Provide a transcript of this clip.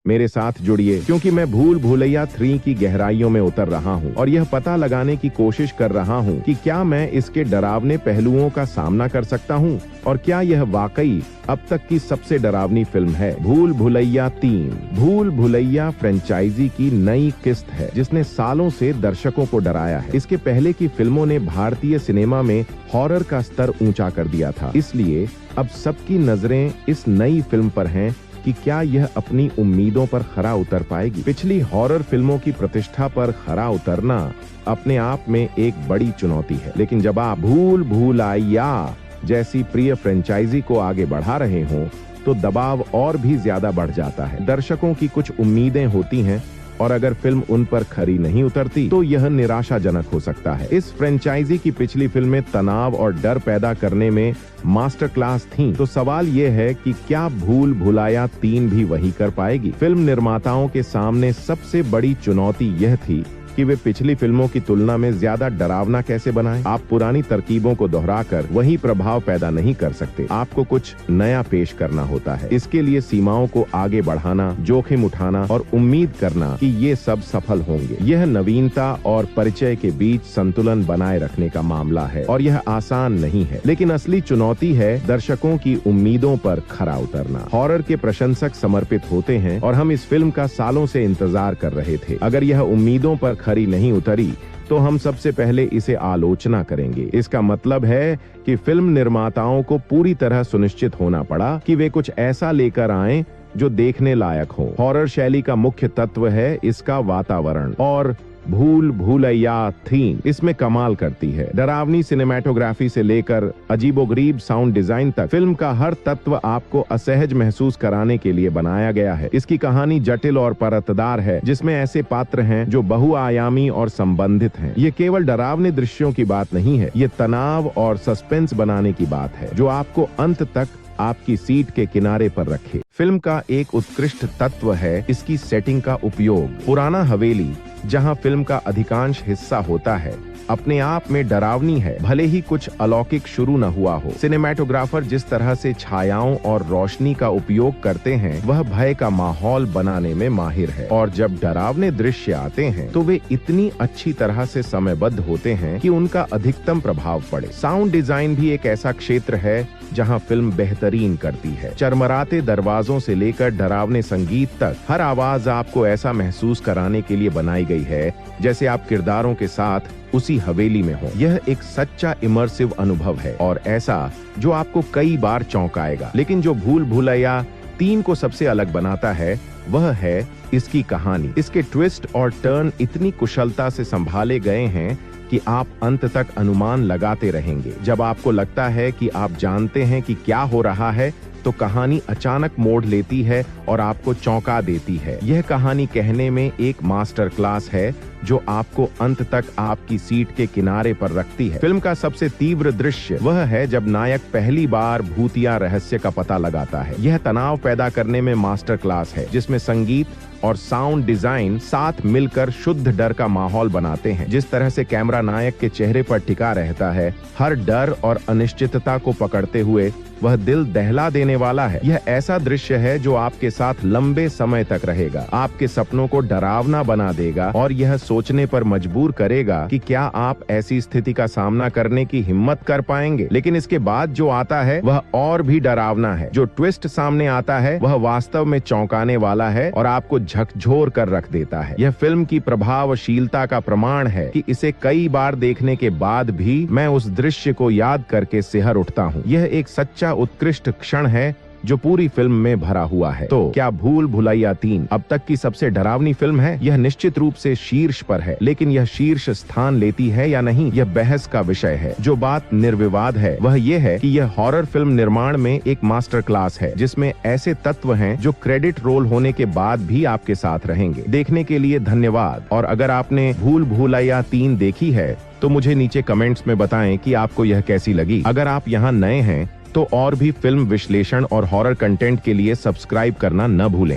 मेरे साथ जुड़िए, क्योंकि मैं भूल भुलैया 3 की गहराइयों में उतर रहा हूँ और यह पता लगाने की कोशिश कर रहा हूँ कि क्या मैं इसके डरावने पहलुओं का सामना कर सकता हूँ और क्या यह वाकई अब तक की सबसे डरावनी फिल्म है। भूल भुलैया 3 भूल भुलैया फ्रेंचाइजी की नई किस्त है जिसने सालों से दर्शकों को डराया है। इसके पहले की फिल्मों ने भारतीय सिनेमा में हॉरर का स्तर ऊंचा कर दिया था, इसलिए अब सबकी नजरें इस नई फिल्म पर हैं कि क्या यह अपनी उम्मीदों पर खरा उतर पाएगी। पिछली हॉरर फिल्मों की प्रतिष्ठा पर खरा उतरना अपने आप में एक बड़ी चुनौती है, लेकिन जब आप भूल भुलैया जैसी प्रिय फ्रेंचाइजी को आगे बढ़ा रहे हों तो दबाव और भी ज्यादा बढ़ जाता है। दर्शकों की कुछ उम्मीदें होती हैं और अगर फिल्म उन पर खरी नहीं उतरती तो यह निराशाजनक हो सकता है। इस फ्रेंचाइजी की पिछली फिल्में तनाव और डर पैदा करने में मास्टर क्लास थीं, तो सवाल यह है कि क्या भूल भुलैया 3 भी वही कर पाएगी। फिल्म निर्माताओं के सामने सबसे बड़ी चुनौती यह थी कि वे पिछली फिल्मों की तुलना में ज्यादा डरावना कैसे बनाएं। आप पुरानी तरकीबों को दोहराकर वही प्रभाव पैदा नहीं कर सकते, आपको कुछ नया पेश करना होता है। इसके लिए सीमाओं को आगे बढ़ाना, जोखिम उठाना और उम्मीद करना कि ये सब सफल होंगे। यह नवीनता और परिचय के बीच संतुलन बनाए रखने का मामला है और यह आसान नहीं है, लेकिन असली चुनौती है दर्शकों की उम्मीदों पर खरा उतरना। हॉरर के प्रशंसक समर्पित होते हैं और हम इस फिल्म का सालों से इंतजार कर रहे थे। अगर यह उम्मीदों पर खरी नहीं उतरी तो हम सबसे पहले इसे आलोचना करेंगे। इसका मतलब है कि फिल्म निर्माताओं को पूरी तरह सुनिश्चित होना पड़ा कि वे कुछ ऐसा लेकर आएं जो देखने लायक हो। हॉरर शैली का मुख्य तत्व है इसका वातावरण और भूल भुलैया थीम इसमें कमाल करती है। डरावनी सिनेमैटोग्राफी से लेकर अजीबोगरीब साउंड डिजाइन तक फिल्म का हर तत्व आपको असहज महसूस कराने के लिए बनाया गया है। इसकी कहानी जटिल और परतदार है, जिसमें ऐसे पात्र हैं जो बहुआयामी और संबंधित हैं। ये केवल डरावने दृश्यों की बात नहीं है, ये तनाव और सस्पेंस बनाने की बात है जो आपको अंत तक आपकी सीट के किनारे पर रखे। फिल्म का एक उत्कृष्ट तत्व है इसकी सेटिंग का उपयोग। पुराना हवेली, जहां फिल्म का अधिकांश हिस्सा होता है, अपने आप में डरावनी है, भले ही कुछ अलौकिक शुरू न हुआ हो। सिनेमैटोग्राफर जिस तरह से छायाओं और रोशनी का उपयोग करते हैं वह भय का माहौल बनाने में माहिर है, और जब डरावने दृश्य आते हैं तो वे इतनी अच्छी तरह से समयबद्ध होते हैं कि उनका अधिकतम प्रभाव पड़े। साउंड डिजाइन भी एक ऐसा क्षेत्र है जहां फिल्म बेहतरीन करती है। चरमराते दरवाजों से लेकर डरावने संगीत तक हर आवाज आपको ऐसा महसूस कराने के लिए बनाई गई है जैसे आप किरदारों के साथ उसी हवेली में हो। यह एक सच्चा इमर्सिव अनुभव है और ऐसा जो आपको कई बार चौंकाएगा। लेकिन जो भूल भुलैया 3 को सबसे अलग बनाता है वह है इसकी कहानी। इसके ट्विस्ट और टर्न इतनी कुशलता से संभाले गए हैं कि आप अंत तक अनुमान लगाते रहेंगे। जब आपको लगता है कि आप जानते हैं कि क्या हो रहा है तो कहानी अचानक मोड़ लेती है और आपको चौंका देती है। यह कहानी कहने में एक मास्टर क्लास है जो आपको अंत तक आपकी सीट के किनारे पर रखती है। फिल्म का सबसे तीव्र दृश्य वह है जब नायक पहली बार भूतिया रहस्य का पता लगाता है। यह तनाव पैदा करने में मास्टर क्लास है, जिसमें संगीत और साउंड डिजाइन साथ मिलकर शुद्ध डर का माहौल बनाते हैं। जिस तरह से कैमरा नायक के चेहरे पर टिका रहता है, हर डर और अनिश्चितता को पकड़ते हुए वह दिल दहला देने वाला है। यह ऐसा दृश्य है जो आपके साथ लंबे समय तक रहेगा, आपके सपनों को डरावना बना देगा और यह सोचने पर मजबूर करेगा कि क्या आप ऐसी स्थिति का सामना करने की हिम्मत कर पाएंगे। लेकिन इसके बाद जो आता है वह और भी डरावना है। जो ट्विस्ट सामने आता है वह वास्तव में चौंकाने वाला है और आपको झकझोर कर रख देता है। यह फिल्म की प्रभावशीलता का प्रमाण है कि इसे कई बार देखने के बाद भी मैं उस दृश्य को याद करके सिहर उठता हूँ। यह एक सच्चा उत्कृष्ट क्षण है जो पूरी फिल्म में भरा हुआ है। तो क्या भूल भुलैया 3 अब तक की सबसे डरावनी फिल्म है? यह निश्चित रूप से शीर्ष पर है, लेकिन यह शीर्ष स्थान लेती है या नहीं यह बहस का विषय है। जो बात निर्विवाद है वह यह है कि यह हॉरर फिल्म निर्माण में एक मास्टर क्लास है, जिसमें ऐसे तत्व हैं जो क्रेडिट रोल होने के बाद भी आपके साथ रहेंगे। देखने के लिए धन्यवाद, और अगर आपने भूल भुलैया 3 देखी है तो मुझे नीचे कमेंट्स में बताएं कि आपको यह कैसी लगी। अगर आप यहाँ नए हैं तो और भी फिल्म विश्लेषण और हॉरर कंटेंट के लिए सब्सक्राइब करना न भूलें।